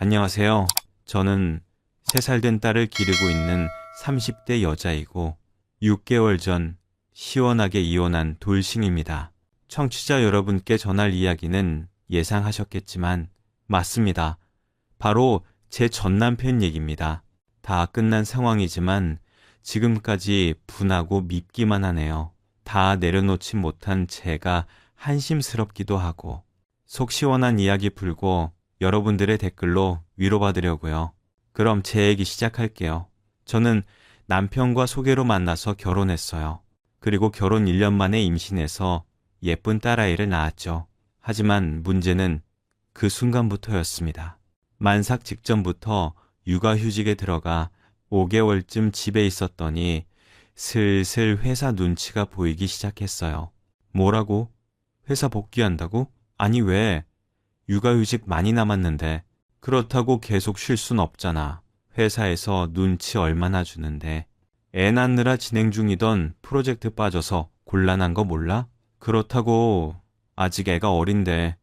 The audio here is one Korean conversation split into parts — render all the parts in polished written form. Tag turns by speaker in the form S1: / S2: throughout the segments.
S1: 안녕하세요. 저는 3살 된 딸을 기르고 있는 30대 여자이고 6개월 전 시원하게 이혼한 돌싱입니다. 청취자 여러분께 전할 이야기는 예상하셨겠지만 맞습니다. 바로 제 전남편 얘기입니다. 다 끝난 상황이지만 지금까지 분하고 밉기만 하네요. 다 내려놓지 못한 제가 한심스럽기도 하고 속 시원한 이야기 풀고 여러분들의 댓글로 위로받으려고요. 그럼 제 얘기 시작할게요. 저는 남편과 소개로 만나서 결혼했어요. 그리고 결혼 1년 만에 임신해서 예쁜 딸아이를 낳았죠. 하지만 문제는 그 순간부터였습니다. 만삭 직전부터 육아휴직에 들어가 5개월쯤 집에 있었더니 슬슬 회사 눈치가 보이기 시작했어요. 뭐라고? 회사 복귀한다고? 아니 왜? 육아휴직 많이 남았는데. 그렇다고 계속 쉴 순 없잖아. 회사에서 눈치 얼마나 주는데. 애 낳느라 진행 중이던 프로젝트 빠져서 곤란한 거 몰라? 그렇다고 아직 애가 어린데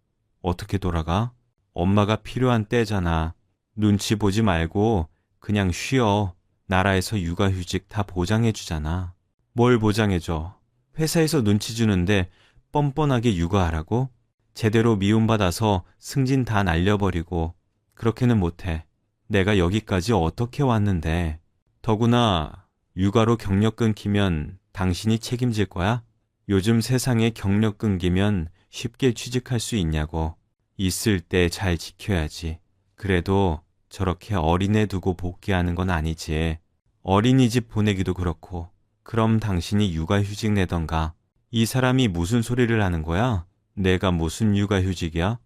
S1: 어떻게 돌아가? 엄마가 필요한 때잖아. 눈치 보지 말고 그냥 쉬어. 나라에서 육아휴직 다 보장해주잖아. 뭘 보장해줘? 회사에서 눈치 주는데 뻔뻔하게 육아하라고? 제대로 미움받아서 승진 다 날려버리고 그렇게는 못해. 내가 여기까지 어떻게 왔는데. 더구나 육아로 경력 끊기면 당신이 책임질 거야? 요즘 세상에 경력 끊기면 쉽게 취직할 수 있냐고. 있을 때 잘 지켜야지. 그래도 저렇게 어린애 두고 복귀하는 건 아니지. 어린이집 보내기도 그렇고. 그럼 당신이 육아휴직 내던가. 이 사람이 무슨 소리를 하는 거야? 내가 무슨 육아휴직이야?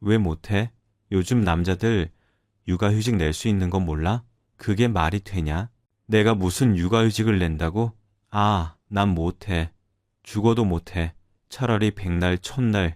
S1: 왜 못해? 요즘 남자들 육아휴직 낼 수 있는 건 몰라? 그게 말이 되냐? 내가 무슨 육아휴직을 낸다고? 아, 난 못해. 죽어도 못해. 차라리 100날, 1000날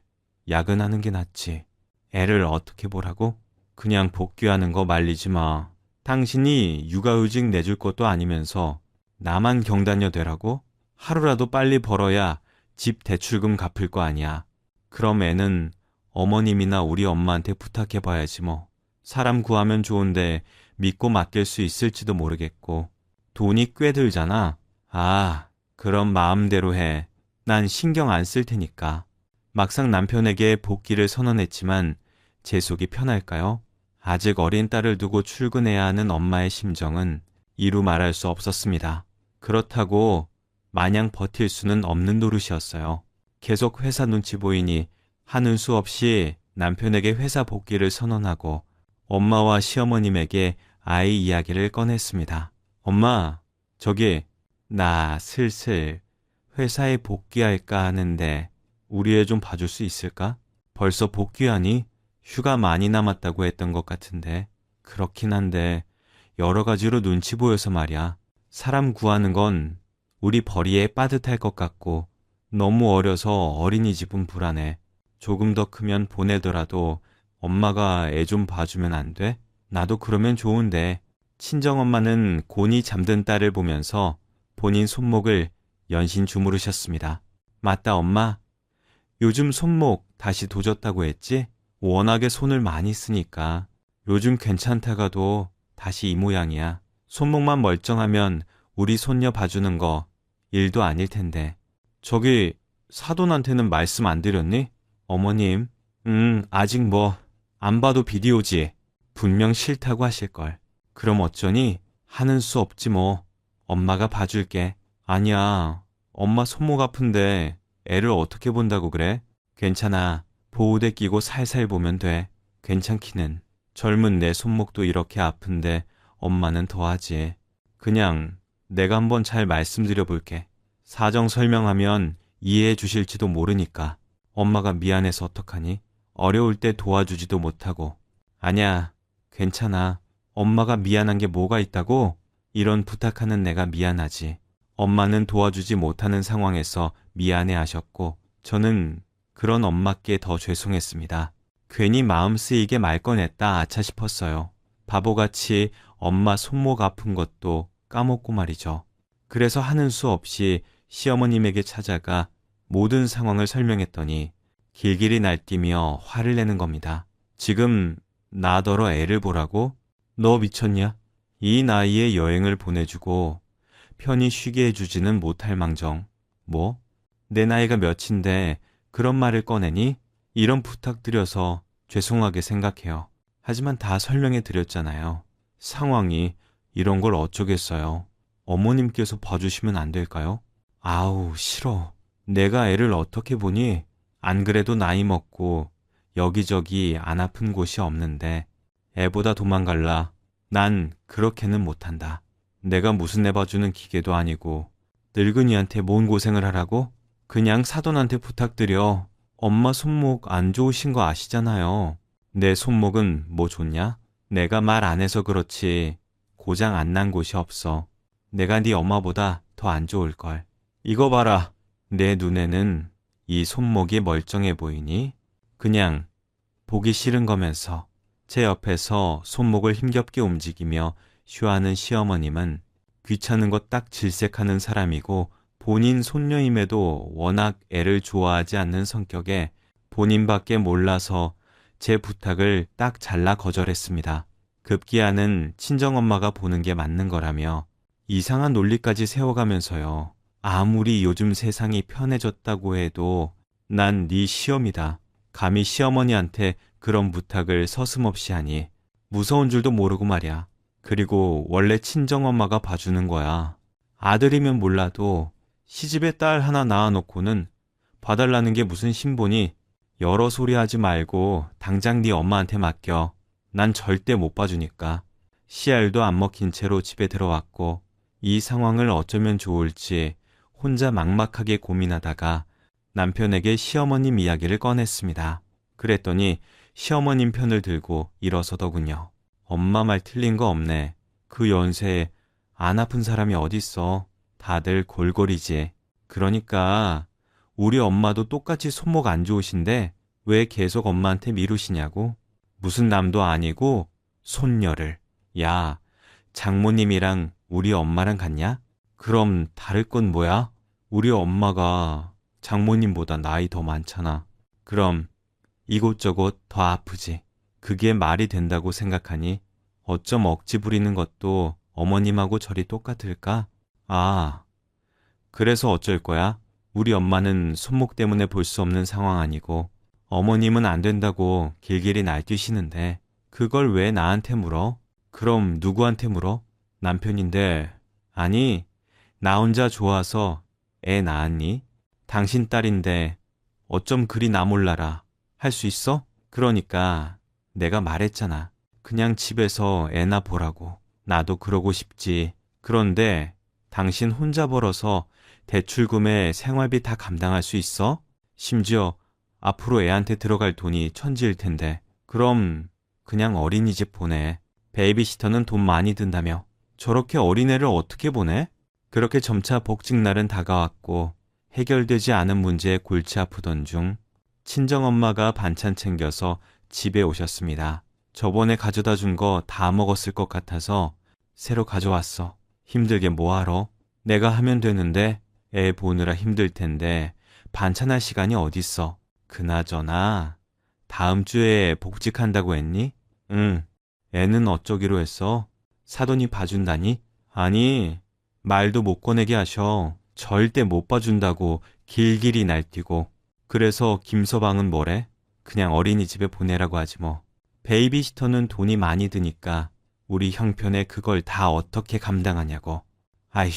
S1: 야근하는 게 낫지. 애를 어떻게 보라고? 그냥 복귀하는 거 말리지 마. 당신이 육아휴직 내줄 것도 아니면서 나만 경단녀 되라고? 하루라도 빨리 벌어야 집 대출금 갚을 거 아니야. 그럼 애는 어머님이나 우리 엄마한테 부탁해봐야지 뭐. 사람 구하면 좋은데 믿고 맡길 수 있을지도 모르겠고. 돈이 꽤 들잖아. 아, 그럼 마음대로 해. 난 신경 안 쓸 테니까. 막상 남편에게 복귀를 선언했지만 제 속이 편할까요? 아직 어린 딸을 두고 출근해야 하는 엄마의 심정은 이루 말할 수 없었습니다. 그렇다고 마냥 버틸 수는 없는 노릇이었어요. 계속 회사 눈치 보이니 하는 수 없이 남편에게 회사 복귀를 선언하고 엄마와 시어머님에게 아이 이야기를 꺼냈습니다. 엄마, 저기 나 슬슬 회사에 복귀할까 하는데 우리 애 좀 봐줄 수 있을까? 벌써 복귀하니? 휴가 많이 남았다고 했던 것 같은데. 그렇긴 한데 여러 가지로 눈치 보여서 말이야. 사람 구하는 건 우리 벌이에 빠듯할 것 같고 너무 어려서 어린이집은 불안해. 조금 더 크면 보내더라도 엄마가 애 좀 봐주면 안 돼? 나도 그러면 좋은데. 친정엄마는 곤히 잠든 딸을 보면서 본인 손목을 연신 주무르셨습니다. 맞다 엄마. 요즘 손목 다시 도졌다고 했지? 워낙에 손을 많이 쓰니까. 요즘 괜찮다가도 다시 이 모양이야. 손목만 멀쩡하면 우리 손녀 봐주는 거 일도 아닐 텐데. 저기 사돈한테는 말씀 안 드렸니? 어머님, 아직 뭐 안 봐도 비디오지. 분명 싫다고 하실걸. 그럼 어쩌니? 하는 수 없지 뭐. 엄마가 봐줄게. 아니야, 엄마 손목 아픈데 애를 어떻게 본다고 그래? 괜찮아. 보호대 끼고 살살 보면 돼. 괜찮기는. 젊은 내 손목도 이렇게 아픈데 엄마는 더하지. 그냥 내가 한번 잘 말씀드려 볼게. 사정 설명하면 이해해 주실지도 모르니까. 엄마가 미안해서 어떡하니? 어려울 때 도와주지도 못하고. 아냐, 괜찮아. 엄마가 미안한 게 뭐가 있다고? 이런 부탁하는 내가 미안하지. 엄마는 도와주지 못하는 상황에서 미안해 하셨고 저는 그런 엄마께 더 죄송했습니다. 괜히 마음 쓰이게 말 꺼냈다 아차 싶었어요. 바보같이 엄마 손목 아픈 것도 까먹고 말이죠. 그래서 하는 수 없이 시어머님에게 찾아가 모든 상황을 설명했더니 길길이 날뛰며 화를 내는 겁니다. 지금 나더러 애를 보라고? 너 미쳤냐? 이 나이에 여행을 보내주고 편히 쉬게 해주지는 못할 망정. 뭐? 내 나이가 몇인데 그런 말을 꺼내니? 이런 부탁드려서 죄송하게 생각해요. 하지만 다 설명해 드렸잖아요. 상황이 이런 걸 어쩌겠어요. 어머님께서 봐주시면 안 될까요? 아우, 싫어. 내가 애를 어떻게 보니? 안 그래도 나이 먹고 여기저기 안 아픈 곳이 없는데 애보다 도망갈라. 난 그렇게는 못한다. 내가 무슨 애 봐주는 기계도 아니고 늙은이한테 뭔 고생을 하라고? 그냥 사돈한테 부탁드려. 엄마 손목 안 좋으신 거 아시잖아요. 내 손목은 뭐 좋냐? 내가 말 안 해서 그렇지 고장 안 난 곳이 없어. 내가 네 엄마보다 더 안 좋을걸. 이거 봐라. 내 눈에는 이 손목이 멀쩡해 보이니? 그냥 보기 싫은 거면서. 제 옆에서 손목을 힘겹게 움직이며 쉬어하는 시어머님은 귀찮은 거 딱 질색하는 사람이고 본인 손녀임에도 워낙 애를 좋아하지 않는 성격에 본인밖에 몰라서 제 부탁을 딱 잘라 거절했습니다. 급기야는 친정엄마가 보는 게 맞는 거라며 이상한 논리까지 세워가면서요. 아무리 요즘 세상이 편해졌다고 해도 난 네 시엄이다. 감히 시어머니한테 그런 부탁을 서슴없이 하니 무서운 줄도 모르고 말이야. 그리고 원래 친정엄마가 봐주는 거야. 아들이면 몰라도 시집에 딸 하나 낳아놓고는 봐달라는 게 무슨 신분이. 여러 소리 하지 말고 당장 네 엄마한테 맡겨. 난 절대 못 봐주니까. 씨알도 안 먹힌 채로 집에 들어왔고 이 상황을 어쩌면 좋을지 혼자 막막하게 고민하다가 남편에게 시어머님 이야기를 꺼냈습니다. 그랬더니 시어머님 편을 들고 일어서더군요. 엄마 말 틀린 거 없네. 그 연세에 안 아픈 사람이 어딨어. 다들 골골이지. 그러니까 우리 엄마도 똑같이 손목 안 좋으신데 왜 계속 엄마한테 미루시냐고. 무슨 남도 아니고 손녀를. 야, 장모님이랑 우리 엄마랑 같냐? 그럼 다를 건 뭐야? 우리 엄마가 장모님보다 나이 더 많잖아. 그럼 이곳저곳 더 아프지. 그게 말이 된다고 생각하니 어쩜 억지 부리는 것도 어머님하고 저리 똑같을까? 아, 그래서 어쩔 거야? 우리 엄마는 손목 때문에 볼 수 없는 상황 아니고 어머님은 안 된다고 길길이 날뛰시는데 그걸 왜 나한테 물어? 그럼 누구한테 물어? 남편인데. 아니, 나 혼자 좋아서 애 낳았니? 당신 딸인데 어쩜 그리 나 몰라라. 할 수 있어? 그러니까 내가 말했잖아. 그냥 집에서 애나 보라고. 나도 그러고 싶지. 그런데 당신 혼자 벌어서 대출금에 생활비 다 감당할 수 있어? 심지어 앞으로 애한테 들어갈 돈이 천지일 텐데. 그럼 그냥 어린이집 보내. 베이비시터는 돈 많이 든다며. 저렇게 어린애를 어떻게 보내? 그렇게 점차 복직날은 다가왔고 해결되지 않은 문제에 골치 아프던 중 친정엄마가 반찬 챙겨서 집에 오셨습니다. 저번에 가져다 준 거 다 먹었을 것 같아서 새로 가져왔어. 힘들게 뭐하러? 내가 하면 되는데 애 보느라 힘들 텐데 반찬할 시간이 어딨어. 그나저나 다음 주에 복직한다고 했니? 응. 애는 어쩌기로 했어? 사돈이 봐준다니? 아니, 말도 못 꺼내게 하셔. 절대 못 봐준다고 길길이 날뛰고. 그래서 김서방은 뭐래? 그냥 어린이집에 보내라고 하지 뭐. 베이비시터는 돈이 많이 드니까 우리 형편에 그걸 다 어떻게 감당하냐고. 아휴,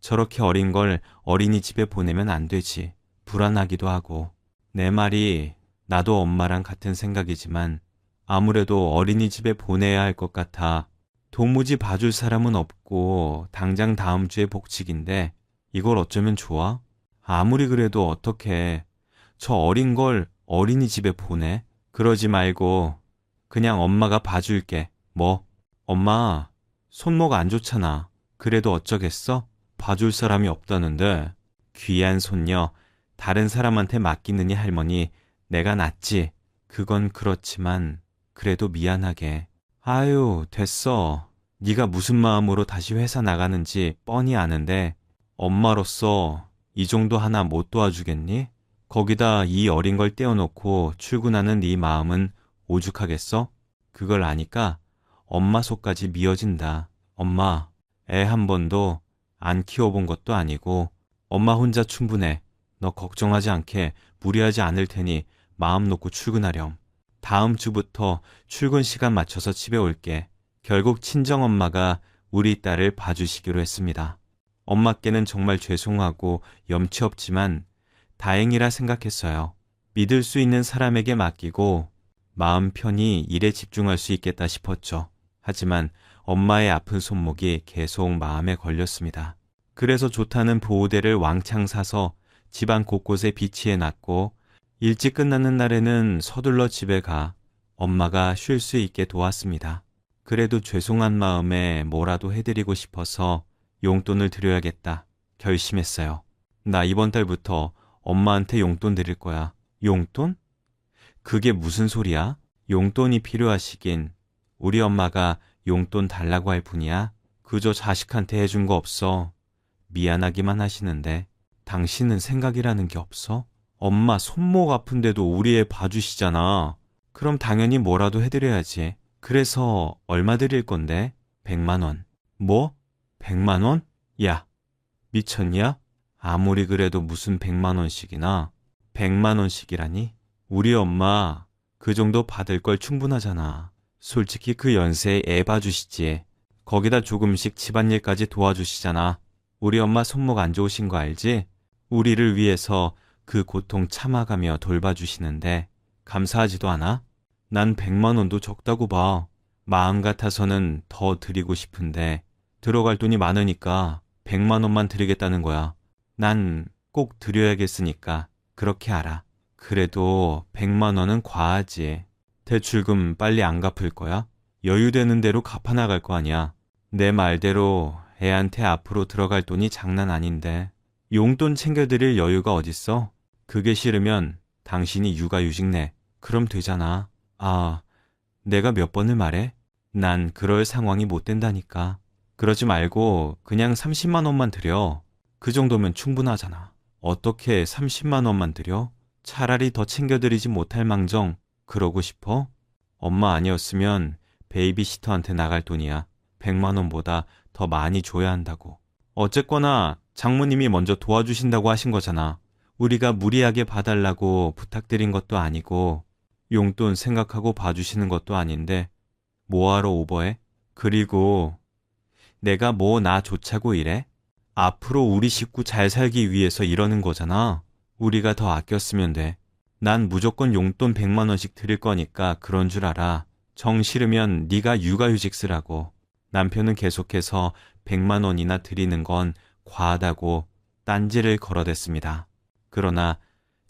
S1: 저렇게 어린 걸 어린이집에 보내면 안 되지. 불안하기도 하고. 내 말이 나도 엄마랑 같은 생각이지만 아무래도 어린이집에 보내야 할 것 같아. 도무지 봐줄 사람은 없고 당장 다음 주에 복직인데 이걸 어쩌면 좋아? 아무리 그래도 어떡해. 저 어린 걸 어린이집에 보내? 그러지 말고 그냥 엄마가 봐줄게. 뭐? 엄마 손목 안 좋잖아. 그래도 어쩌겠어? 봐줄 사람이 없다는데. 귀한 손녀 다른 사람한테 맡기느니 할머니 내가 낫지. 그건 그렇지만 그래도 미안하게. 아유 됐어. 네가 무슨 마음으로 다시 회사 나가는지 뻔히 아는데 엄마로서 이 정도 하나 못 도와주겠니? 거기다 이 어린 걸 떼어놓고 출근하는 네 마음은 오죽하겠어? 그걸 아니까 엄마 속까지 미어진다. 엄마, 애 한 번도 안 키워본 것도 아니고 엄마 혼자 충분해. 너 걱정하지 않게 무리하지 않을 테니 마음 놓고 출근하렴. 다음 주부터 출근 시간 맞춰서 집에 올게. 결국 친정엄마가 우리 딸을 봐주시기로 했습니다. 엄마께는 정말 죄송하고 염치 없지만 다행이라 생각했어요. 믿을 수 있는 사람에게 맡기고 마음 편히 일에 집중할 수 있겠다 싶었죠. 하지만 엄마의 아픈 손목이 계속 마음에 걸렸습니다. 그래서 좋다는 보호대를 왕창 사서 집안 곳곳에 비치해 놨고 일찍 끝나는 날에는 서둘러 집에 가 엄마가 쉴 수 있게 도왔습니다. 그래도 죄송한 마음에 뭐라도 해드리고 싶어서 용돈을 드려야겠다 결심했어요. 나 이번 달부터 엄마한테 용돈 드릴 거야. 용돈? 그게 무슨 소리야? 용돈이 필요하시긴 우리 엄마가 용돈 달라고 할 뿐이야. 그저 자식한테 해준 거 없어. 미안하기만 하시는데 당신은 생각이라는 게 없어? 엄마 손목 아픈데도 우리 애 봐주시잖아. 그럼 당연히 뭐라도 해드려야지. 그래서 얼마 드릴 건데? 100만 원. 뭐? 100만 원? 야, 미쳤냐? 아무리 그래도 무슨 100만 원씩이나. 100만 원씩이라니? 우리 엄마 그 정도 받을 걸 충분하잖아. 솔직히 그 연세에 애 봐주시지. 거기다 조금씩 집안일까지 도와주시잖아. 우리 엄마 손목 안 좋으신 거 알지? 우리를 위해서 그 고통 참아가며 돌봐주시는데 감사하지도 않아? 난 100만 원도 적다고 봐. 마음 같아서는 더 드리고 싶은데 들어갈 돈이 많으니까 100만 원만 드리겠다는 거야. 난 꼭 드려야겠으니까 그렇게 알아. 그래도 100만 원은 과하지. 대출금 빨리 안 갚을 거야? 여유되는 대로 갚아 나갈 거 아니야. 내 말대로 애한테 앞으로 들어갈 돈이 장난 아닌데 용돈 챙겨드릴 여유가 어딨어? 그게 싫으면 당신이 육아휴직 내. 그럼 되잖아. 아, 내가 몇 번을 말해? 난 그럴 상황이 못 된다니까. 그러지 말고 그냥 30만 원만 드려. 그 정도면 충분하잖아. 어떻게 30만 원만 드려? 차라리 더 챙겨드리지 못할 망정 그러고 싶어? 엄마 아니었으면 베이비시터한테 나갈 돈이야. 100만 원보다 더 많이 줘야 한다고. 어쨌거나 장모님이 먼저 도와주신다고 하신 거잖아. 우리가 무리하게 봐달라고 부탁드린 것도 아니고 용돈 생각하고 봐주시는 것도 아닌데 뭐하러 오버해? 그리고 내가 뭐 나 좋자고 이래? 앞으로 우리 식구 잘 살기 위해서 이러는 거잖아. 우리가 더 아꼈으면 돼. 난 무조건 용돈 100만 원씩 드릴 거니까 그런 줄 알아. 정 싫으면 네가 육아휴직 쓰라고. 남편은 계속해서 100만 원이나 드리는 건 과하다고 딴지를 걸어댔습니다. 그러나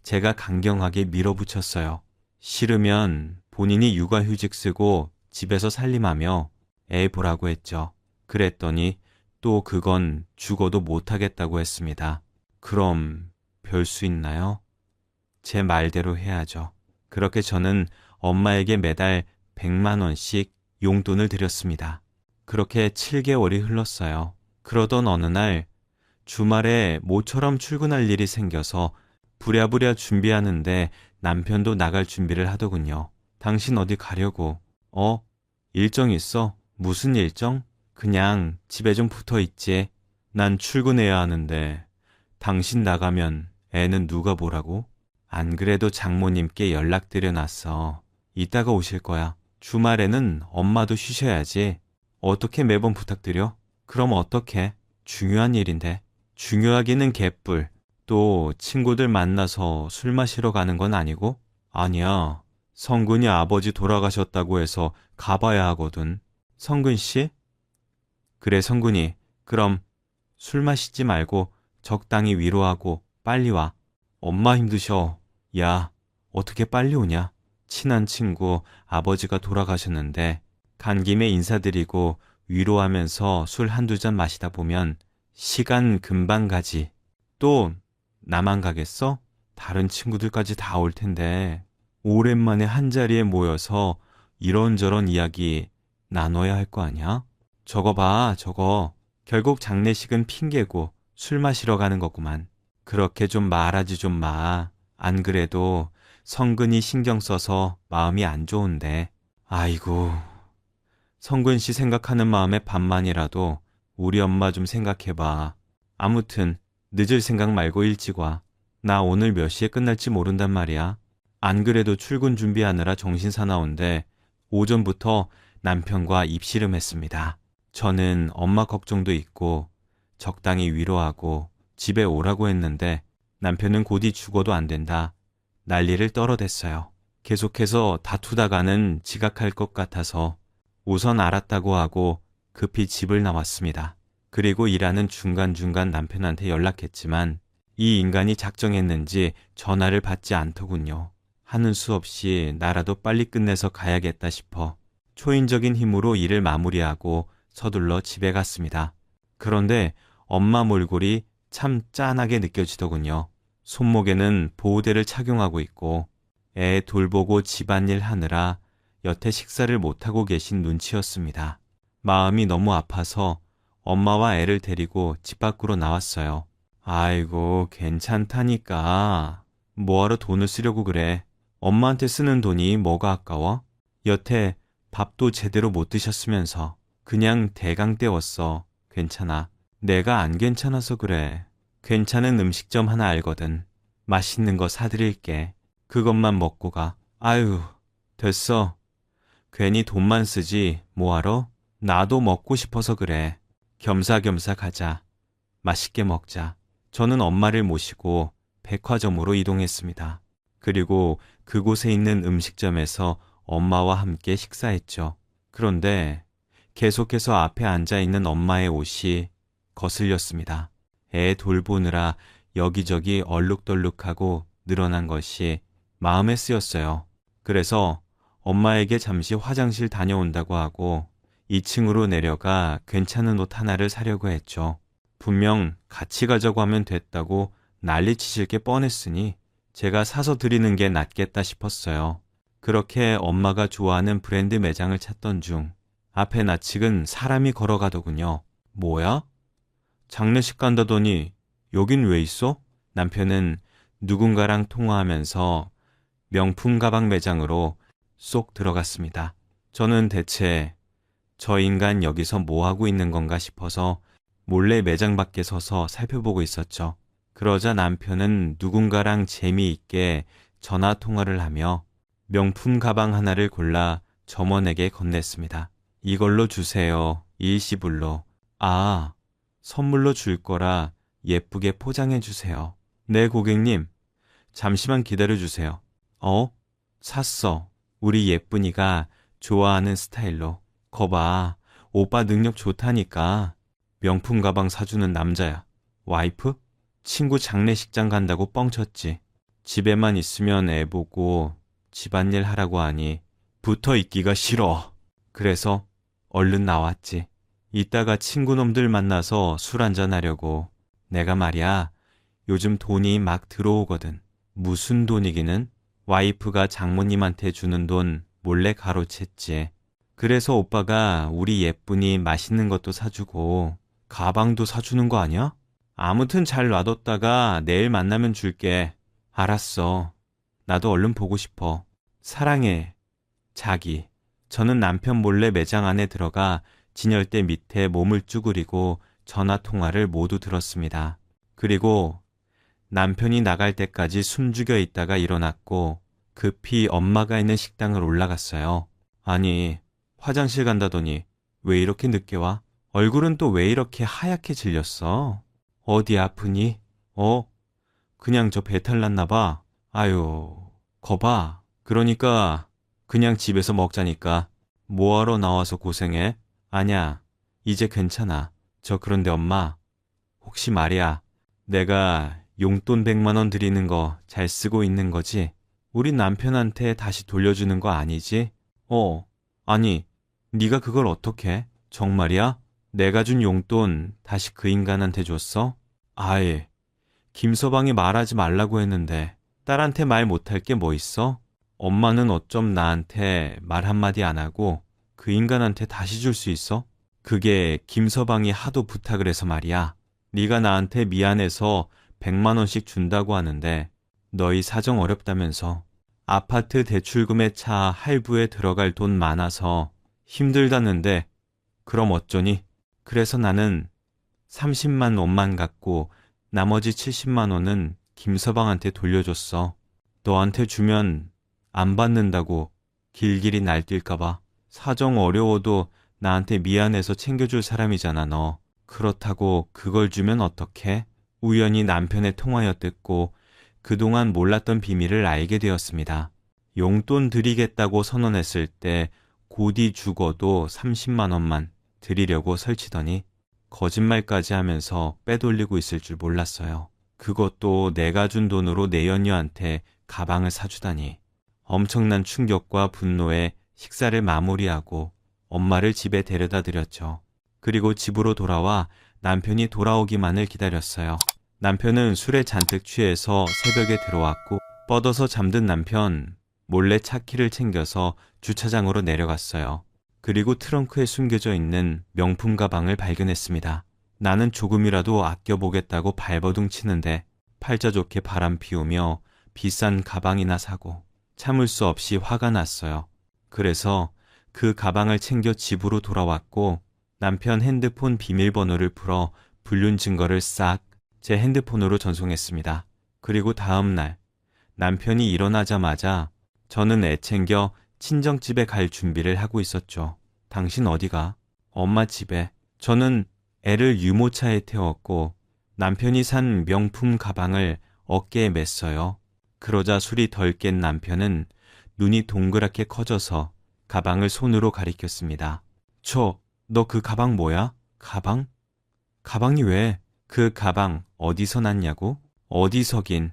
S1: 제가 강경하게 밀어붙였어요. 싫으면 본인이 육아휴직 쓰고 집에서 살림하며 애 보라고 했죠. 그랬더니 또 그건 죽어도 못하겠다고 했습니다. 그럼 별 수 있나요? 제 말대로 해야죠. 그렇게 저는 엄마에게 매달 100만 원씩 용돈을 드렸습니다. 그렇게 7개월이 흘렀어요. 그러던 어느 날 주말에 모처럼 출근할 일이 생겨서 부랴부랴 준비하는데 남편도 나갈 준비를 하더군요. 당신 어디 가려고? 일정 있어? 무슨 일정? 그냥 집에 좀 붙어 있지. 난 출근해야 하는데 당신 나가면 애는 누가 보라고? 안 그래도 장모님께 연락드려 놨어. 이따가 오실 거야. 주말에는 엄마도 쉬셔야지. 어떻게 매번 부탁드려? 그럼 어떡해? 중요한 일인데. 중요하기는 개뿔. 또 친구들 만나서 술 마시러 가는 건 아니고? 아니야. 성근이 아버지 돌아가셨다고 해서 가봐야 하거든. 성근 씨? 그래 성근이. 그럼 술 마시지 말고 적당히 위로하고 빨리 와. 엄마 힘드셔. 야, 어떻게 빨리 오냐? 친한 친구 아버지가 돌아가셨는데 간 김에 인사드리고 위로하면서 술 한두 잔 마시다 보면 시간 금방 가지. 또 나만 가겠어? 다른 친구들까지 다 올 텐데 오랜만에 한자리에 모여서 이런저런 이야기 나눠야 할 거 아니야? 저거 봐, 저거. 결국 장례식은 핑계고 술 마시러 가는 거구만. 그렇게 좀 말하지 좀 마. 안 그래도 성근이 신경 써서 마음이 안 좋은데. 아이고, 성근 씨 생각하는 마음에 반만이라도 우리 엄마 좀 생각해봐. 아무튼 늦을 생각 말고 일찍 와. 나 오늘 몇 시에 끝날지 모른단 말이야. 안 그래도 출근 준비하느라 정신 사나운데 오전부터 남편과 입씨름했습니다. 저는 엄마 걱정도 있고 적당히 위로하고 집에 오라고 했는데 남편은 곧이 죽어도 안 된다. 난리를 떨어댔어요. 계속해서 다투다가는 지각할 것 같아서 우선 알았다고 하고 급히 집을 나왔습니다. 그리고 일하는 중간중간 남편한테 연락했지만 이 인간이 작정했는지 전화를 받지 않더군요. 하는 수 없이 나라도 빨리 끝내서 가야겠다 싶어 초인적인 힘으로 일을 마무리하고 서둘러 집에 갔습니다. 그런데 엄마 몰골이 참 짠하게 느껴지더군요. 손목에는 보호대를 착용하고 있고 애 돌보고 집안일 하느라 여태 식사를 못하고 계신 눈치였습니다. 마음이 너무 아파서 엄마와 애를 데리고 집 밖으로 나왔어요. 아이고, 괜찮다니까. 뭐하러 돈을 쓰려고 그래. 엄마한테 쓰는 돈이 뭐가 아까워? 여태 밥도 제대로 못 드셨으면서 그냥 대강 때웠어. 괜찮아. 내가 안 괜찮아서 그래. 괜찮은 음식점 하나 알거든. 맛있는 거 사드릴게. 그것만 먹고 가. 아유, 됐어. 괜히 돈만 쓰지 뭐하러? 나도 먹고 싶어서 그래. 겸사겸사 가자. 맛있게 먹자. 저는 엄마를 모시고 백화점으로 이동했습니다. 그리고 그곳에 있는 음식점에서 엄마와 함께 식사했죠. 그런데 계속해서 앞에 앉아있는 엄마의 옷이 거슬렸습니다. 애 돌보느라 여기저기 얼룩덜룩하고 늘어난 것이 마음에 쓰였어요. 그래서 엄마에게 잠시 화장실 다녀온다고 하고 2층으로 내려가 괜찮은 옷 하나를 사려고 했죠. 분명 같이 가자고 하면 됐다고 난리치실 게 뻔했으니 제가 사서 드리는 게 낫겠다 싶었어요. 그렇게 엄마가 좋아하는 브랜드 매장을 찾던 중 앞에 낯익은 사람이 걸어가더군요. 뭐야? 장례식 간다더니 여긴 왜 있어? 남편은 누군가랑 통화하면서 명품 가방 매장으로 쏙 들어갔습니다. 저는 대체 저 인간 여기서 뭐하고 있는 건가 싶어서 몰래 매장 밖에 서서 살펴보고 있었죠. 그러자 남편은 누군가랑 재미있게 전화 통화를 하며 명품 가방 하나를 골라 점원에게 건넸습니다. 이걸로 주세요. 일시불로. 아, 선물로 줄 거라 예쁘게 포장해 주세요. 네, 고객님. 잠시만 기다려 주세요. 샀어. 우리 예쁜이가 좋아하는 스타일로. 거봐, 오빠 능력 좋다니까. 명품 가방 사주는 남자야. 와이프? 친구 장례식장 간다고 뻥쳤지. 집에만 있으면 애 보고 집안일 하라고 하니 붙어 있기가 싫어. 그래서 얼른 나왔지. 이따가 친구놈들 만나서 술 한잔 하려고. 내가 말이야, 요즘 돈이 막 들어오거든. 무슨 돈이기는? 와이프가 장모님한테 주는 돈 몰래 가로챘지. 그래서 오빠가 우리 예쁜이 맛있는 것도 사주고 가방도 사주는 거 아니야? 아무튼 잘 놔뒀다가 내일 만나면 줄게. 알았어. 나도 얼른 보고 싶어. 사랑해. 자기. 저는 남편 몰래 매장 안에 들어가 진열대 밑에 몸을 쭈그리고 전화통화를 모두 들었습니다. 그리고 남편이 나갈 때까지 숨죽여 있다가 일어났고 급히 엄마가 있는 식당을 올라갔어요. 아니, 화장실 간다더니 왜 이렇게 늦게 와? 얼굴은 또 왜 이렇게 하얗게 질렸어? 어디 아프니? 그냥 저 배탈 났나 봐. 아유, 거봐. 그러니까 그냥 집에서 먹자니까. 뭐하러 나와서 고생해? 아냐, 이제 괜찮아. 그런데 엄마, 혹시 말이야, 내가 용돈 100만 원 드리는 거 잘 쓰고 있는 거지? 우리 남편한테 다시 돌려주는 거 아니지? 아니, 네가 그걸 어떻게? 정말이야? 내가 준 용돈 다시 그 인간한테 줬어? 아예, 김서방이 말하지 말라고 했는데 딸한테 말 못할 게 뭐 있어? 엄마는 어쩜 나한테 말 한마디 안 하고 그 인간한테 다시 줄 수 있어? 그게 김서방이 하도 부탁을 해서 말이야. 네가 나한테 미안해서 100만 원씩 준다고 하는데 너희 사정 어렵다면서. 아파트 대출금에 차 할부에 들어갈 돈 많아서 힘들다는데 그럼 어쩌니? 그래서 나는 30만 원만 갖고 나머지 70만 원은 김서방한테 돌려줬어. 너한테 주면 안 받는다고 길길이 날뛸까봐. 사정 어려워도 나한테 미안해서 챙겨줄 사람이잖아, 너. 그렇다고 그걸 주면 어떡해? 우연히 남편의 통화여 듣고 그동안 몰랐던 비밀을 알게 되었습니다. 용돈 드리겠다고 선언했을 때 곧이 죽어도 30만 원만 드리려고 설치더니 거짓말까지 하면서 빼돌리고 있을 줄 몰랐어요. 그것도 내가 준 돈으로 내연녀한테 가방을 사주다니. 엄청난 충격과 분노에 식사를 마무리하고 엄마를 집에 데려다 드렸죠. 그리고 집으로 돌아와 남편이 돌아오기만을 기다렸어요. 남편은 술에 잔뜩 취해서 새벽에 들어왔고 뻗어서 잠든 남편 몰래 차키를 챙겨서 주차장으로 내려갔어요. 그리고 트렁크에 숨겨져 있는 명품 가방을 발견했습니다. 나는 조금이라도 아껴보겠다고 발버둥 치는데 팔자 좋게 바람 피우며 비싼 가방이나 사고 참을 수 없이 화가 났어요. 그래서 그 가방을 챙겨 집으로 돌아왔고 남편 핸드폰 비밀번호를 풀어 불륜 증거를 싹 제 핸드폰으로 전송했습니다. 그리고 다음 날 남편이 일어나자마자 저는 애 챙겨 친정집에 갈 준비를 하고 있었죠. 당신 어디가? 엄마 집에. 저는 애를 유모차에 태웠고 남편이 산 명품 가방을 어깨에 맸어요. 그러자 술이 덜 깬 남편은 눈이 동그랗게 커져서 가방을 손으로 가리켰습니다. 너 그 가방 뭐야? 가방? 가방이 왜? 그 가방 어디서 났냐고? 어디서긴.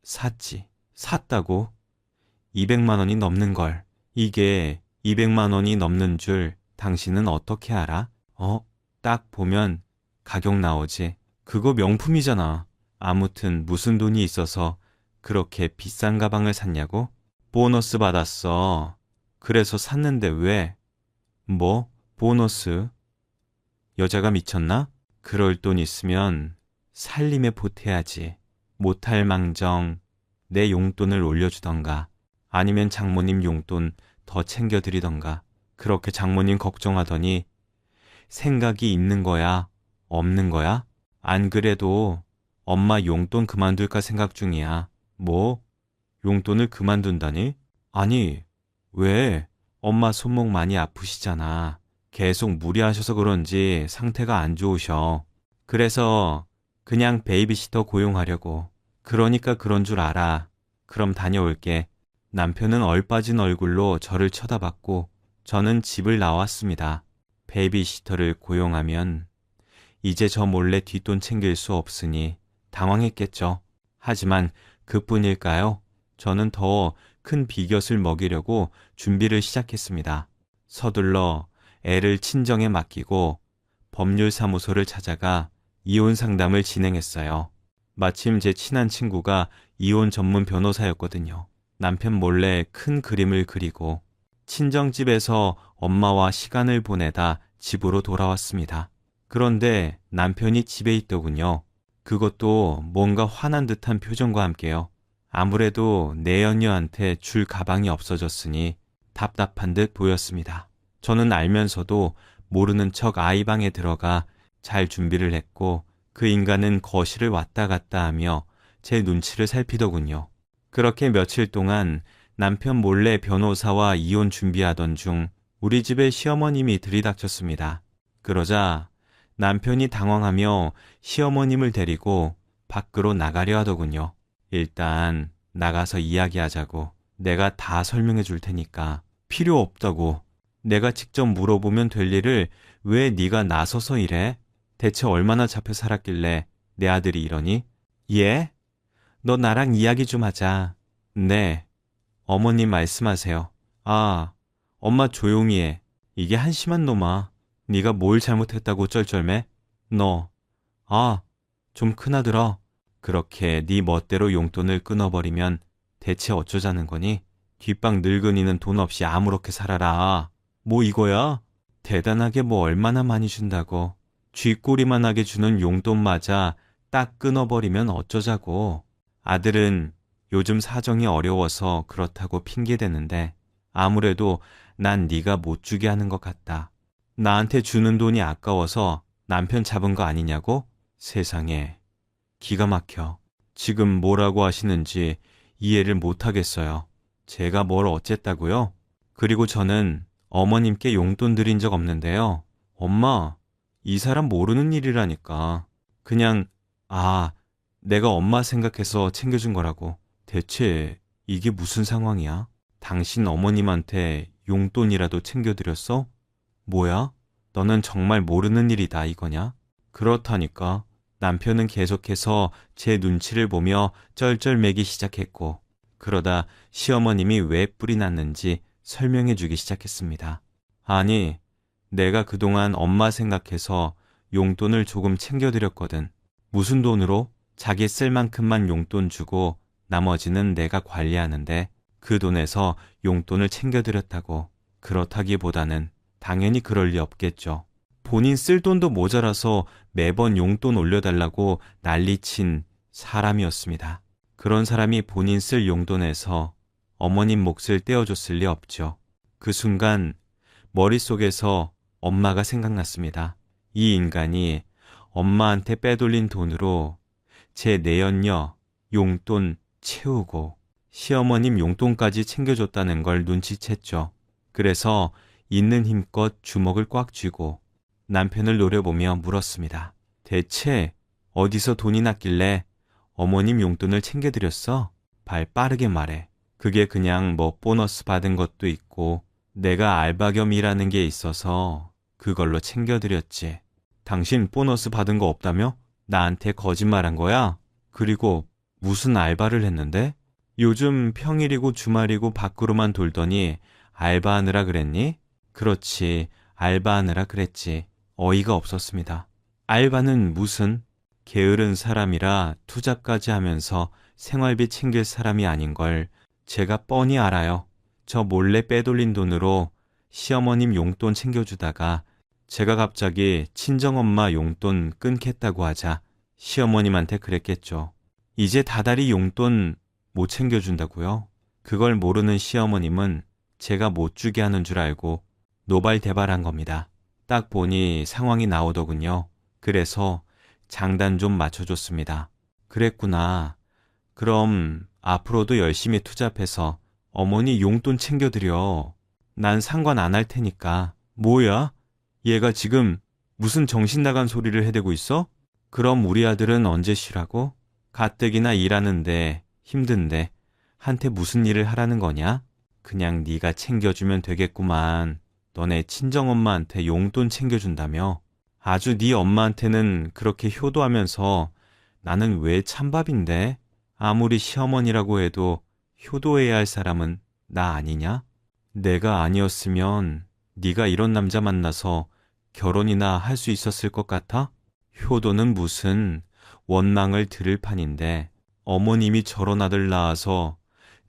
S1: 샀지. 샀다고? 200만 원이 넘는 걸. 이게 200만 원이 넘는 줄 당신은 어떻게 알아? 딱 보면 가격 나오지. 그거 명품이잖아. 아무튼 무슨 돈이 있어서 그렇게 비싼 가방을 샀냐고? 보너스 받았어. 그래서 샀는데 왜? 뭐? 보너스? 여자가 미쳤나? 그럴 돈 있으면 살림에 보태야지. 못할 망정 내 용돈을 올려주던가 아니면 장모님 용돈 더 챙겨드리던가. 그렇게 장모님 걱정하더니 생각이 있는 거야? 없는 거야? 안 그래도 엄마 용돈 그만둘까 생각 중이야. 뭐? 용돈을 그만둔다니? 아니, 왜? 엄마 손목 많이 아프시잖아. 계속 무리하셔서 그런지 상태가 안 좋으셔. 그래서 그냥 베이비시터 고용하려고. 그러니까 그런 줄 알아. 그럼 다녀올게. 남편은 얼빠진 얼굴로 저를 쳐다봤고 저는 집을 나왔습니다. 베이비시터를 고용하면 이제 저 몰래 뒷돈 챙길 수 없으니 당황했겠죠. 하지만 그뿐일까요? 저는 더 큰 비곁을 먹이려고 준비를 시작했습니다. 서둘러 애를 친정에 맡기고 법률사무소를 찾아가 이혼 상담을 진행했어요. 마침 제 친한 친구가 이혼 전문 변호사였거든요. 남편 몰래 큰 그림을 그리고 친정집에서 엄마와 시간을 보내다 집으로 돌아왔습니다. 그런데 남편이 집에 있더군요. 그것도 뭔가 화난 듯한 표정과 함께요. 아무래도 내연녀한테 줄 가방이 없어졌으니 답답한 듯 보였습니다. 저는 알면서도 모르는 척 아이방에 들어가 잘 준비를 했고 그 인간은 거실을 왔다 갔다 하며 제 눈치를 살피더군요. 그렇게 며칠 동안 남편 몰래 변호사와 이혼 준비하던 중 우리 집에 시어머님이 들이닥쳤습니다. 그러자 남편이 당황하며 시어머님을 데리고 밖으로 나가려 하더군요. 일단 나가서 이야기하자고. 내가 다 설명해 줄 테니까. 필요 없다고. 내가 직접 물어보면 될 일을 왜 네가 나서서 이래? 대체 얼마나 잡혀 살았길래 내 아들이 이러니? 예? 너 나랑 이야기 좀 하자. 네. 어머님 말씀하세요. 아, 엄마 조용히 해. 이게 한심한 놈아. 네가 뭘 잘못했다고 쩔쩔매? 너. 아, 좀 크나들어. 그렇게 네 멋대로 용돈을 끊어버리면 대체 어쩌자는 거니? 뒷방 늙은이는 돈 없이 아무렇게 살아라. 뭐 이거야? 대단하게 뭐 얼마나 많이 준다고. 쥐꼬리만 하게 주는 용돈마저 딱 끊어버리면 어쩌자고. 아들은 요즘 사정이 어려워서 그렇다고 핑계대는데 아무래도 난 네가 못 주게 하는 것 같다. 나한테 주는 돈이 아까워서 남편 잡은 거 아니냐고? 세상에. 기가 막혀. 지금 뭐라고 하시는지 이해를 못 하겠어요. 제가 뭘 어쨌다고요? 그리고 저는 어머님께 용돈 드린 적 없는데요. 엄마, 이 사람 모르는 일이라니까. 그냥, 아, 내가 엄마 생각해서 챙겨준 거라고. 대체 이게 무슨 상황이야? 당신 어머님한테 용돈이라도 챙겨드렸어? 뭐야? 너는 정말 모르는 일이다 이거냐? 그렇다니까. 남편은 계속해서 제 눈치를 보며 쩔쩔매기 시작했고, 그러다 시어머님이 왜 뿔이 났는지 설명해 주기 시작했습니다. 아니, 내가 그동안 엄마 생각해서 용돈을 조금 챙겨드렸거든. 무슨 돈으로? 자기 쓸 만큼만 용돈 주고 나머지는 내가 관리하는데 그 돈에서 용돈을 챙겨드렸다고. 그렇다기보다는 당연히 그럴 리 없겠죠. 본인 쓸 돈도 모자라서 매번 용돈 올려달라고 난리친 사람이었습니다. 그런 사람이 본인 쓸 용돈에서 어머님 몫을 떼어줬을 리 없죠. 그 순간 머릿속에서 엄마가 생각났습니다. 이 인간이 엄마한테 빼돌린 돈으로 제 내연녀 용돈 채우고 시어머님 용돈까지 챙겨줬다는 걸 눈치챘죠. 그래서 있는 힘껏 주먹을 꽉 쥐고 남편을 노려보며 물었습니다. 대체 어디서 돈이 났길래 어머님 용돈을 챙겨드렸어? 발 빠르게 말해. 그게 그냥 뭐 보너스 받은 것도 있고 내가 알바 겸 일하는 게 있어서 그걸로 챙겨드렸지. 당신 보너스 받은 거 없다며? 나한테 거짓말한 거야? 그리고 무슨 알바를 했는데? 요즘 평일이고 주말이고 밖으로만 돌더니 알바하느라 그랬니? 그렇지, 알바하느라 그랬지. 어이가 없었습니다. 알바는 무슨? 게으른 사람이라 투잡까지 하면서 생활비 챙길 사람이 아닌 걸 제가 뻔히 알아요. 저 몰래 빼돌린 돈으로 시어머님 용돈 챙겨주다가 제가 갑자기 친정엄마 용돈 끊겠다고 하자 시어머님한테 그랬겠죠. 이제 다달이 용돈 못 챙겨준다고요? 그걸 모르는 시어머님은 제가 못 주게 하는 줄 알고 노발대발한 겁니다. 딱 보니 상황이 나오더군요. 그래서 장단 좀 맞춰줬습니다. 그랬구나. 그럼 앞으로도 열심히 투잡해서 어머니 용돈 챙겨드려. 난 상관 안 할 테니까. 뭐야? 얘가 지금 무슨 정신 나간 소리를 해대고 있어? 그럼 우리 아들은 언제 쉬라고? 가뜩이나 일하는데 힘든데 한테 무슨 일을 하라는 거냐? 그냥 네가 챙겨주면 되겠구만. 너네 친정엄마한테 용돈 챙겨준다며? 아주 네 엄마한테는 그렇게 효도하면서 나는 왜 찬밥인데? 아무리 시어머니라고 해도 효도해야 할 사람은 나 아니냐? 내가 아니었으면 네가 이런 남자 만나서 결혼이나 할 수 있었을 것 같아? 효도는 무슨 원망을 들을 판인데 어머님이 저런 아들 낳아서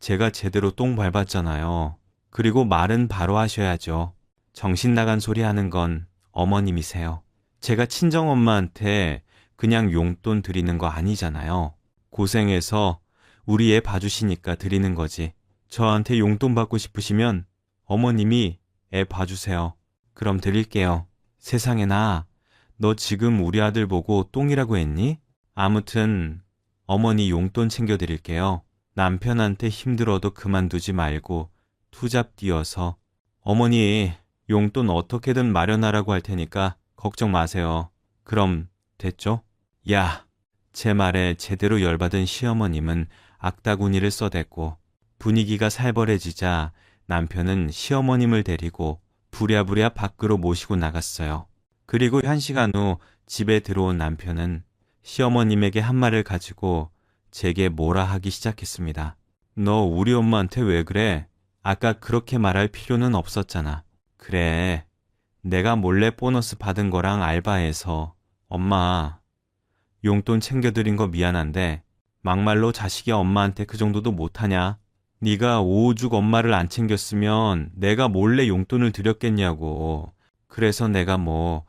S1: 제가 제대로 똥 밟았잖아요. 그리고 말은 바로 하셔야죠. 정신 나간 소리 하는 건 어머님이세요. 제가 친정엄마한테 그냥 용돈 드리는 거 아니잖아요. 고생해서 우리 애 봐주시니까 드리는 거지. 저한테 용돈 받고 싶으시면 어머님이 애 봐주세요. 그럼 드릴게요. 세상에나, 너 지금 우리 아들 보고 똥이라고 했니? 아무튼 어머니 용돈 챙겨드릴게요. 남편한테 힘들어도 그만두지 말고 투잡 뛰어서 어머니 용돈 어떻게든 마련하라고 할 테니까 걱정 마세요. 그럼 됐죠? 야, 제 말에 제대로 열받은 시어머님은 악다구니를 써댔고 분위기가 살벌해지자 남편은 시어머님을 데리고 부랴부랴 밖으로 모시고 나갔어요. 그리고 1시간 후 집에 들어온 남편은 시어머님에게 한 말을 가지고 제게 뭐라 하기 시작했습니다. 너 우리 엄마한테 왜 그래? 아까 그렇게 말할 필요는 없었잖아. 그래, 내가 몰래 보너스 받은 거랑 알바해서 엄마 용돈 챙겨드린 거 미안한데 막말로 자식이 엄마한테 그 정도도 못하냐? 네가 오죽 엄마를 안 챙겼으면 내가 몰래 용돈을 드렸겠냐고. 그래서 내가 뭐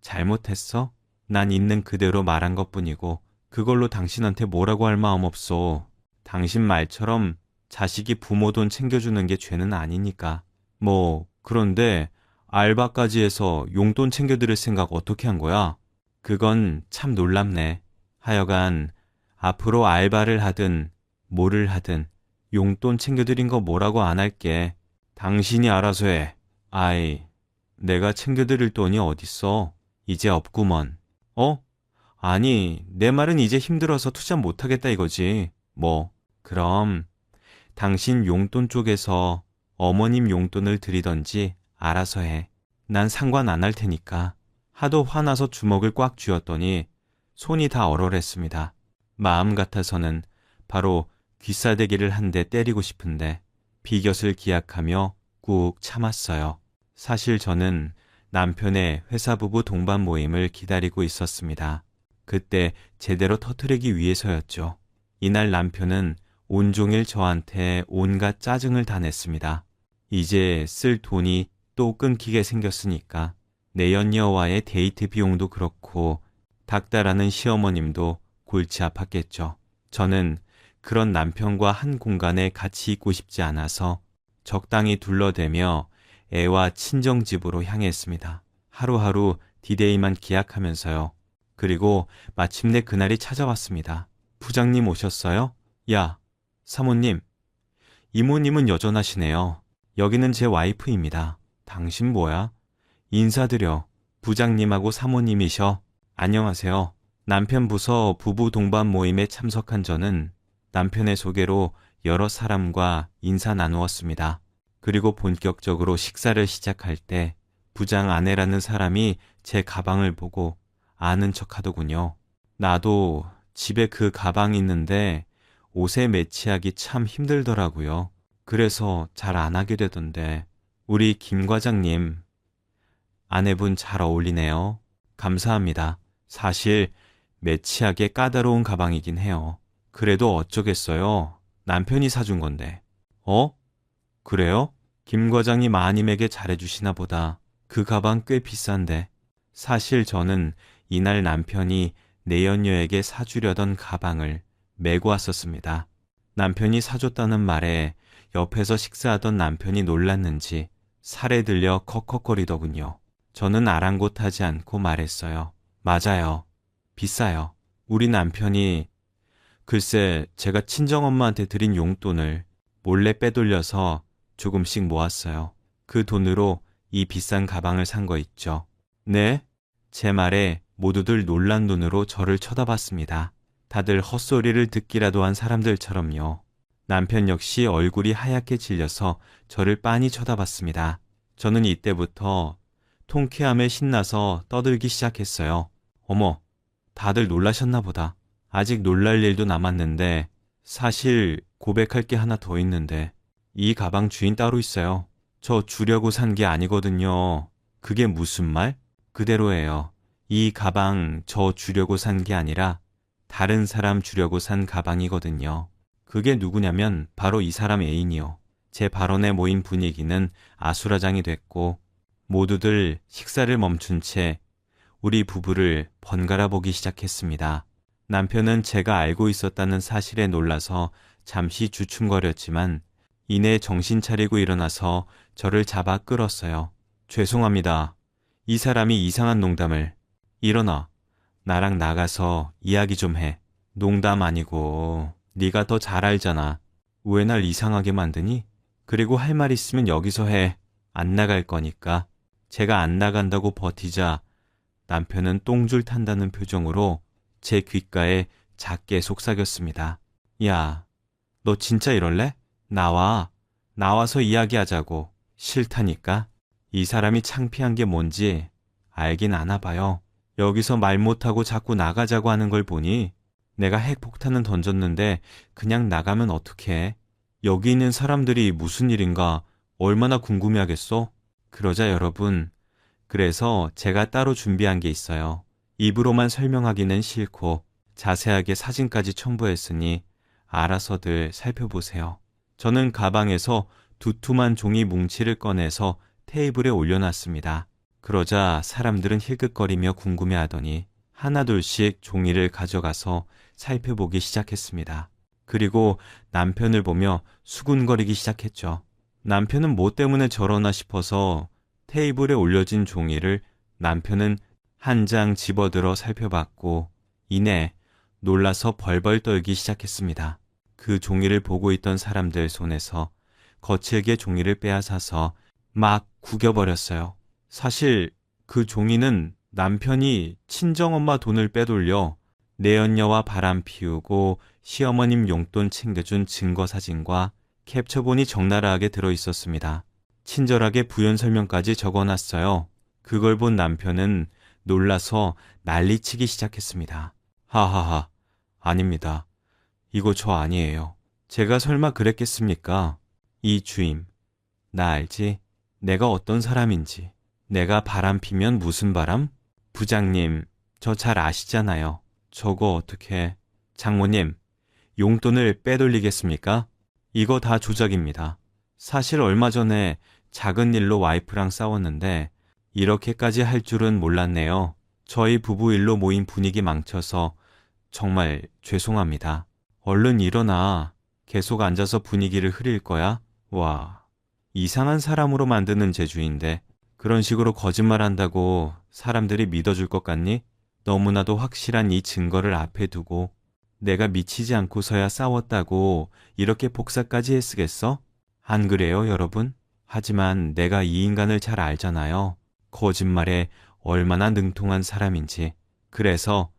S1: 잘못했어? 난 있는 그대로 말한 것뿐이고 그걸로 당신한테 뭐라고 할 마음 없어. 당신 말처럼 자식이 부모 돈 챙겨주는 게 죄는 아니니까. 그런데 알바까지 해서 용돈 챙겨드릴 생각 어떻게 한 거야? 그건 참 놀랍네. 하여간 앞으로 알바를 하든 뭐를 하든 용돈 챙겨드린 거 뭐라고 안 할게. 당신이 알아서 해. 아이, 내가 챙겨드릴 돈이 어딨어? 이제 없구먼. 어? 아니, 내 말은 이제 힘들어서 투자 못하겠다 이거지. 그럼 당신 용돈 쪽에서 어머님 용돈을 드리던지 알아서 해. 난 상관 안 할 테니까. 하도 화나서 주먹을 꽉 쥐었더니 손이 다 얼얼했습니다. 마음 같아서는 바로 귀싸대기를 한 대 때리고 싶은데 비곁을 기약하며 꾹 참았어요. 사실 저는 남편의 회사 부부 동반 모임을 기다리고 있었습니다. 그때 제대로 터뜨리기 위해서였죠. 이날 남편은 온종일 저한테 온갖 짜증을 다 냈습니다. 이제 쓸 돈이 또 끊기게 생겼으니까 내연녀와의 데이트 비용도 그렇고 닥달하는 시어머님도 골치 아팠겠죠. 저는 그런 남편과 한 공간에 같이 있고 싶지 않아서 적당히 둘러대며 애와 친정집으로 향했습니다. 하루하루 디데이만 기약하면서요. 그리고 마침내 그날이 찾아왔습니다. 부장님 오셨어요? 야, 사모님. 이모님은 여전하시네요. 여기는 제 와이프입니다. 당신 뭐야? 인사드려. 부장님하고 사모님이셔. 안녕하세요. 남편 부서 부부 동반 모임에 참석한 저는 남편의 소개로 여러 사람과 인사 나누었습니다. 그리고 본격적으로 식사를 시작할 때 부장 아내라는 사람이 제 가방을 보고 아는 척 하더군요. 나도 집에 그 가방이 있는데 옷에 매치하기 참 힘들더라고요. 그래서 잘 안 하게 되던데. 우리 김 과장님, 아내분 잘 어울리네요. 감사합니다. 사실 매치하게 까다로운 가방이긴 해요. 그래도 어쩌겠어요. 남편이 사준 건데. 그래요? 김 과장님 마님에게 잘해주시나 보다. 그 가방 꽤 비싼데. 사실 저는 이날 남편이 내연녀에게 사주려던 가방을 메고 왔었습니다. 남편이 사줬다는 말에 옆에서 식사하던 남편이 놀랐는지 살에 들려 컥컥거리더군요. 저는 아랑곳하지 않고 말했어요. 맞아요. 비싸요. 우리 남편이 글쎄 제가 친정엄마한테 드린 용돈을 몰래 빼돌려서 조금씩 모았어요. 그 돈으로 이 비싼 가방을 산 거 있죠. 네? 제 말에 모두들 놀란 눈으로 저를 쳐다봤습니다. 다들 헛소리를 듣기라도 한 사람들처럼요. 남편 역시 얼굴이 하얗게 질려서 저를 빤히 쳐다봤습니다. 저는 이때부터 통쾌함에 신나서 떠들기 시작했어요. 어머, 다들 놀라셨나 보다. 아직 놀랄 일도 남았는데 사실 고백할 게 하나 더 있는데 이 가방 주인 따로 있어요. 저 주려고 산 게 아니거든요. 그게 무슨 말? 그대로예요. 이 가방 저 주려고 산 게 아니라 다른 사람 주려고 산 가방이거든요. 그게 누구냐면 바로 이 사람 애인이요. 제 발언에 모인 분위기는 아수라장이 됐고 모두들 식사를 멈춘 채 우리 부부를 번갈아 보기 시작했습니다. 남편은 제가 알고 있었다는 사실에 놀라서 잠시 주춤거렸지만 이내 정신 차리고 일어나서 저를 잡아 끌었어요. 죄송합니다. 이 사람이 이상한 농담을. 일어나. 나랑 나가서 이야기 좀 해. 농담 아니고 네가 더 잘 알잖아. 왜 날 이상하게 만드니? 그리고 할 말 있으면 여기서 해. 안 나갈 거니까. 제가 안 나간다고 버티자 남편은 똥줄 탄다는 표정으로 제 귓가에 작게 속삭였습니다. 야, 너 진짜 이럴래? 나와. 나와서 이야기하자고. 싫다니까. 이 사람이 창피한 게 뭔지 알긴 아나 봐요. 여기서 말 못하고 자꾸 나가자고 하는 걸 보니 내가 핵폭탄은 던졌는데 그냥 나가면 어떡해. 여기 있는 사람들이 무슨 일인가 얼마나 궁금해하겠어? 그러자 여러분, 그래서 제가 따로 준비한 게 있어요. 입으로만 설명하기는 싫고 자세하게 사진까지 첨부했으니 알아서들 살펴보세요. 저는 가방에서 두툼한 종이 뭉치를 꺼내서 테이블에 올려놨습니다. 그러자 사람들은 힐끗거리며 궁금해하더니 하나둘씩 종이를 가져가서 살펴보기 시작했습니다. 그리고 남편을 보며 수군거리기 시작했죠. 남편은 뭐 때문에 저러나 싶어서 테이블에 올려진 종이를 남편은 한 장 집어들어 살펴봤고 이내 놀라서 벌벌 떨기 시작했습니다. 그 종이를 보고 있던 사람들 손에서 거칠게 종이를 빼앗아서 막 구겨버렸어요. 사실 그 종이는 남편이 친정엄마 돈을 빼돌려 내연녀와 바람 피우고 시어머님 용돈 챙겨준 증거사진과 캡처본이 적나라하게 들어있었습니다. 친절하게 부연 설명까지 적어놨어요. 그걸 본 남편은 놀라서 난리치기 시작했습니다. 하하하, 아닙니다. 이거 저 아니에요. 제가 설마 그랬겠습니까? 이 주임, 나 알지? 내가 어떤 사람인지. 내가 바람 피면 무슨 바람? 부장님, 저 잘 아시잖아요. 저거 어떻게... 장모님, 용돈을 빼돌리겠습니까? 이거 다 조작입니다. 사실 얼마 전에 작은 일로 와이프랑 싸웠는데 이렇게까지 할 줄은 몰랐네요. 저희 부부 일로 모인 분위기 망쳐서 정말 죄송합니다. 얼른 일어나. 계속 앉아서 분위기를 흐릴 거야? 와, 이상한 사람으로 만드는 재주인데 그런 식으로 거짓말한다고 사람들이 믿어줄 것 같니? 너무나도 확실한 이 증거를 앞에 두고 내가 미치지 않고서야 싸웠다고 이렇게 복사까지 했으겠어? 안 그래요, 여러분? 하지만 내가 이 인간을 잘 알잖아요. 거짓말에 얼마나 능통한 사람인지. 그래서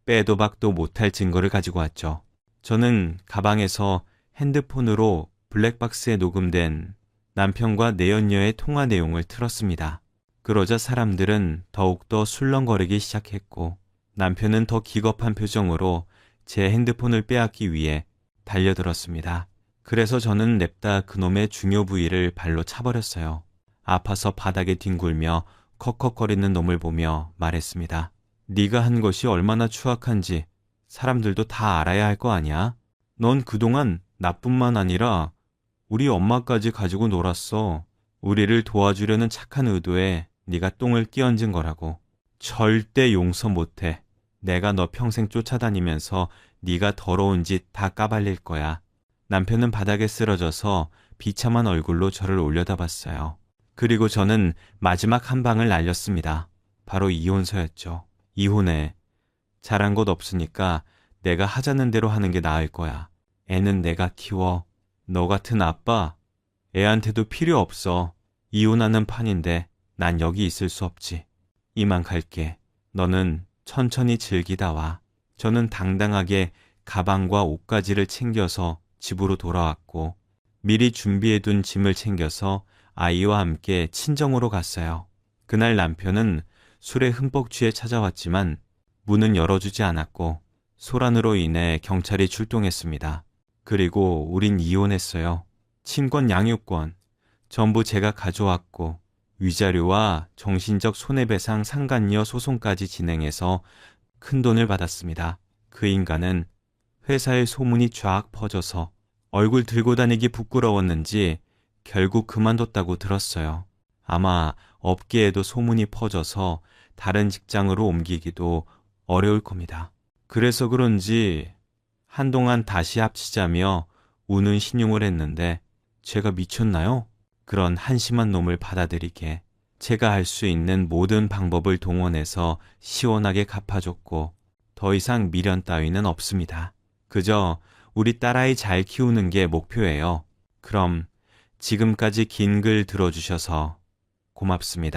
S1: 빼도 박도 못할 증거를 가지고 왔죠. 저는 가방에서 핸드폰으로 블랙박스에 녹음된 남편과 내연녀의 통화 내용을 틀었습니다. 그러자 사람들은 더욱더 술렁거리기 시작했고 남편은 더 기겁한 표정으로 제 핸드폰을 빼앗기 위해 달려들었습니다. 그래서 저는 냅다 그놈의 중요 부위를 발로 차버렸어요. 아파서 바닥에 뒹굴며 컥컥거리는 놈을 보며 말했습니다. 네가 한 것이 얼마나 추악한지 사람들도 다 알아야 할 거 아니야? 넌 그동안 나뿐만 아니라 우리 엄마까지 가지고 놀았어. 우리를 도와주려는 착한 의도에 네가 똥을 끼얹은 거라고. 절대 용서 못해. 내가 너 평생 쫓아다니면서 네가 더러운 짓 다 까발릴 거야. 남편은 바닥에 쓰러져서 비참한 얼굴로 저를 올려다봤어요. 그리고 저는 마지막 한 방을 날렸습니다. 바로 이혼서였죠. 이혼해. 잘한 것 없으니까 내가 하자는 대로 하는 게 나을 거야. 애는 내가 키워. 너 같은 아빠, 애한테도 필요 없어. 이혼하는 판인데 난 여기 있을 수 없지. 이만 갈게. 너는 천천히 즐기다 와. 저는 당당하게 가방과 옷가지를 챙겨서 집으로 돌아왔고 미리 준비해둔 짐을 챙겨서 아이와 함께 친정으로 갔어요. 그날 남편은 술에 흠뻑 취해 찾아왔지만 문은 열어주지 않았고 소란으로 인해 경찰이 출동했습니다. 그리고 우린 이혼했어요. 친권 양육권 전부 제가 가져왔고 위자료와 정신적 손해배상 상간녀 소송까지 진행해서 큰돈을 받았습니다. 그 인간은 회사에 소문이 쫙 퍼져서 얼굴 들고 다니기 부끄러웠는지 결국 그만뒀다고 들었어요. 아마 업계에도 소문이 퍼져서 다른 직장으로 옮기기도 어려울 겁니다. 그래서 그런지 한동안 다시 합치자며 우는 신용을 했는데 제가 미쳤나요? 그런 한심한 놈을 받아들이게 제가 할 수 있는 모든 방법을 동원해서 시원하게 갚아줬고 더 이상 미련 따위는 없습니다. 그저 우리 딸아이 잘 키우는 게 목표예요. 그럼 지금까지 긴 글 들어주셔서 고맙습니다.